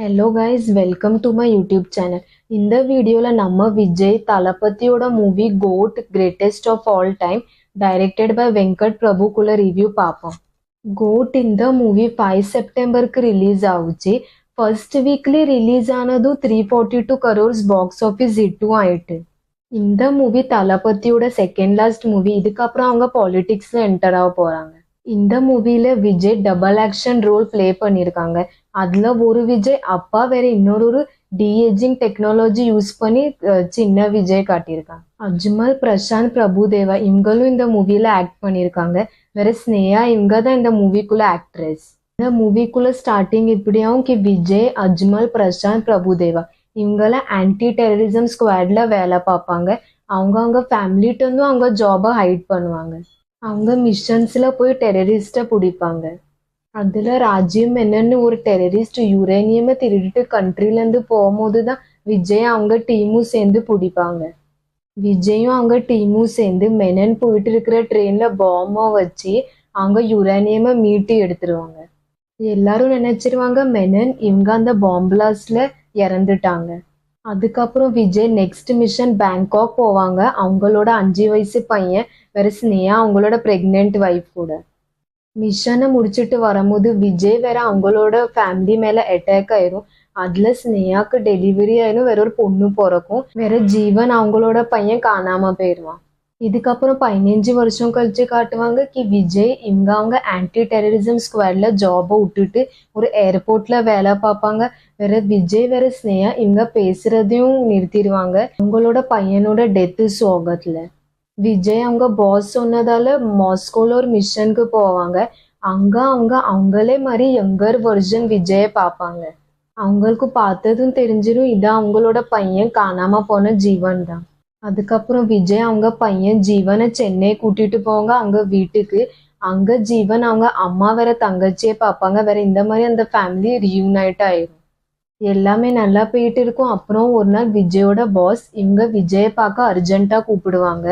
Hello guys, welcome to my YouTube channel. இந்த வீடியோல நம்ம விஜய் தலபதியோட movie GOAT greatest of all time directed by Venkat பிரபுக்குள்ள ரிவ்யூ பார்ப்போம். கோட் இந்த மூவி 5 செப்டம்பருக்கு ரிலீஸ் ஆகுச்சு. ஃபர்ஸ்ட் வீக்லி ரிலீஸ் ஆனது 342 crores பாக்ஸ் ஆஃபீஸ் ஹிட்டும் ஆயிட்டு. இந்த மூவி தலபதியோட செகண்ட் லாஸ்ட் மூவி. இதுக்கப்புறம் அவங்க பாலிடிக்ஸ்ல என்டர் ஆக போறாங்க. இந்த மூவில Vijay double action role play பண்ணியிருக்காங்க. அதுல ஒரு விஜய் அப்பா, வேற இன்னொரு டிஏஜிங் டெக்னாலஜி யூஸ் பண்ணி சின்ன விஜய் காட்டியிருக்காங்க. அஜ்மல், பிரசாந்த், பிரபுதேவா இவங்களும் இந்த மூவில ஆக்ட் பண்ணியிருக்காங்க. வேற ஸ்னேயா இவங்க தான் இந்த மூவிக்குள்ள ஆக்ட்ரஸ். இந்த மூவிக்குள்ள ஸ்டார்டிங் இப்படியாவும் விஜய், அஜ்மல், பிரசாந்த், பிரபுதேவா இவங்கெல்லாம் ஆன்டி டெரரிசம் ஸ்குவாட்ல வேலை பார்ப்பாங்க. அவங்க ஃபேமிலிட்டு இருந்தும் அவங்க ஜாபை ஹைட் பண்ணுவாங்க. அவங்க மிஷன்ஸ்ல போய் டெரரிஸ்ட்டை பிடிப்பாங்க. அதுல ராஜீவ் மெனன்னு ஒரு டெரரிஸ்ட் யுரேனியமை திருடிட்டு கண்ட்ரிலேருந்து போகும்போது தான் விஜய் அவங்க டீமும் சேர்ந்து பிடிப்பாங்க. விஜயும் அவங்க டீமும் சேர்ந்து மெனன் போயிட்டு இருக்கிற ட்ரெயின்ல பாம்பை வச்சு அவங்க யுரேனியமை மீட்டு எடுத்துருவாங்க. எல்லாரும் நினைச்சிருவாங்க மெனன் இவங்க அந்த பாம்பு பிளாஸ்ட்ல இறந்துட்டாங்க. அதுக்கப்புறம் விஜய் நெக்ஸ்ட் மிஷன் பேங்காக் போவாங்க. அவங்களோட 5 வயசு பையன் வேற ஸ்னேயா அவங்களோட பிரெக்னென்ட் வைஃப் கூட. மிஷனை முடிச்சுட்டு வரும்போது விஜய் வேற அவங்களோட ஃபேமிலி மேல அட்டாக் ஆயிரும். அதுல ஸ்னேயாக்கு டெலிவரி ஆயிரும். வேற ஒரு பொண்ணு பிறக்கும். வேற ஜீவன் அவங்களோட பையன் காணாம போயிடுவான். இதுக்கப்புறம் 15 வருஷம் கழிச்சு காட்டுவாங்க விஜய் இவங்க அவங்க ஆன்டி டெரரிசம் ஸ்குவாட்ல ஜாபை விட்டுட்டு ஒரு ஏர்போர்ட்ல வேலை பார்ப்பாங்க. வேற விஜய் வேற ஸ்னேயா இவங்க பேசுறதையும் நிறுத்திடுவாங்க. அவங்களோட பையனோட டெத்து சோகத்துல. விஜய் அவங்க பாஸ் சொன்னதால மாஸ்கோல ஒரு மிஷனுக்கு போவாங்க. அவங்க அவங்களே மாதிரி யங்கர் வெர்ஷன் விஜய பார்ப்பாங்க. அவங்களுக்கு பார்த்ததும் தெரிஞ்சிடும் இது அவங்களோட பையன் காணாம போன ஜீவன் தான். அதுக்கப்புறம் விஜய் அவங்க பையன் ஜீவனை சென்னை கூட்டிட்டு போவாங்க அவங்க வீட்டுக்கு. அங்க ஜீவன் அவங்க அம்மா வேற தங்கச்சியே பார்ப்பாங்க. வேற இந்த மாதிரி அந்த ஃபேமிலி ரீயூனைட் ஆயிரும். எல்லாமே நல்லா போயிட்டு இருக்கும். அப்புறம் ஒரு நாள் விஜயோட பாஸ் இவங்க விஜய பார்க்க அர்ஜென்ட்டா கூப்பிடுவாங்க.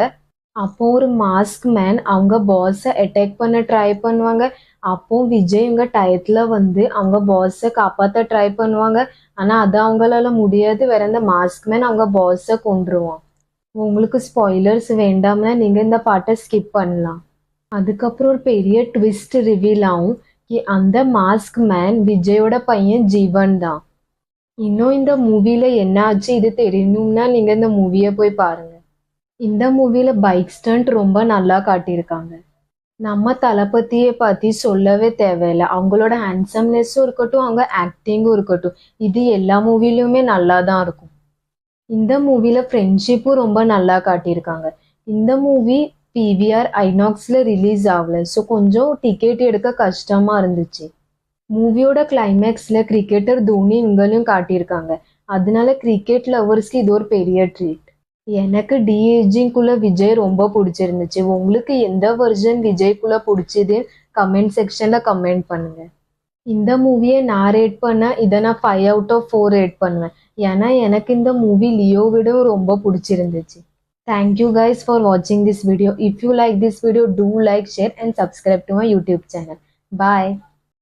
அப்போ ஒரு மாஸ்க் மேன் அவங்க பாஸை அட்டாக் பண்ண ட்ரை பண்ணுவாங்க. அப்போ விஜய் இவங்க டயத்துல வந்து அவங்க பாஸை காப்பாற்ற ட்ரை பண்ணுவாங்க. ஆனா அது அவங்களால முடியாது. வேற இந்த மாஸ்க் மேன் அவங்க பாஸை கொன்றுவான். உங்களுக்கு ஸ்பாய்லர்ஸ் வேண்டாம்னா நீங்க இந்த பாட்டை ஸ்கிப் பண்ணலாம். அதுக்கப்புறம் ஒரு பெரிய ட்விஸ்ட் ரிவீல் ஆகும் அந்த மாஸ்க் மேன் விஜயோட பையன் ஜீவன் தான். இன்னும் இந்த மூவில என்ன ஆச்சு இது தெரியணும்னா நீங்க இந்த மூவியை போய் பாருங்க. இந்த மூவில பைக் ஸ்டண்ட் ரொம்ப நல்லா காட்டியிருக்காங்க. நம்ம தளபதியை பத்தி சொல்லவே தேவையில்லை. அவங்களோட ஹேண்ட்ஸம்னஸும் இருக்கட்டும், அவங்க ஆக்டிங்கும் இருக்கட்டும், இது எல்லா மூவிலுமே நல்லா தான் இருக்கும். இந்த மூவில ஃப்ரெண்ட்ஷிப்பும் ரொம்ப நல்லா காட்டியிருக்காங்க. இந்த மூவி PVR ஐநாக்ஸ்ல ரிலீஸ் ஆகல. ஸோ கொஞ்சம் டிக்கெட் எடுக்க கஷ்டமா இருந்துச்சு. மூவியோட கிளைமேக்ஸ்ல கிரிக்கெட்டர் தோனி இவங்களையும் காட்டியிருக்காங்க. அதனால கிரிக்கெட் லவர்ஸ்க்கு இது ஒரு பெரிய ட்ரீட். எனக்கு டிஏஜிங்குள்ள விஜய் ரொம்ப பிடிச்சிருந்துச்சு. உங்களுக்கு எந்த வெர்ஷன் விஜய்க்குள்ள பிடிச்சது கமெண்ட் செக்ஷன்ல கமெண்ட் பண்ணுங்க. இந்த மூவியை நான் ரேட் பண்ண இதை நான் 5 out of 4 ரேட் பண்ணுவேன். ஏன்னா எனக்கு இந்த மூவி லியோ விட ரொம்ப பிடிச்சிருந்துச்சு. Thank you guys for watching this video. If you like this video, do like, share and subscribe to my YouTube channel. Bye.